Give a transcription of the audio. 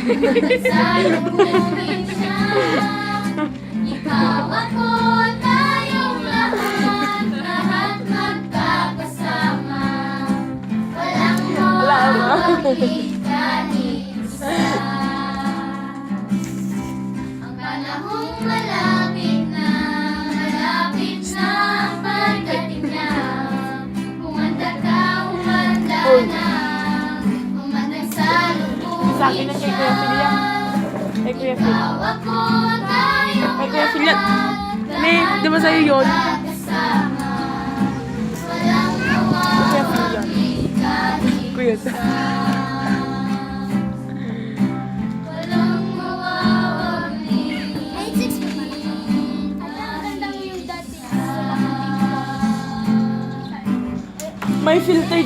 Salubungin siya. Ikaw ako, tayong lahat, lahat magkakasama. Walang mawawali kahit isa. Ang panahong malapit na ang pagdating niya. Humanda ka, humanda na. Humandang salubungin Sa akin na kay Kuya Phil yan. Kay Kuya Phil. Ikaw ako, tayong Kay Kuya Phil yan. lahat, May, di ba sa'yo yun? magkakasama. Walang mawawali kahit Kuya isa. Walang mawawali. May filter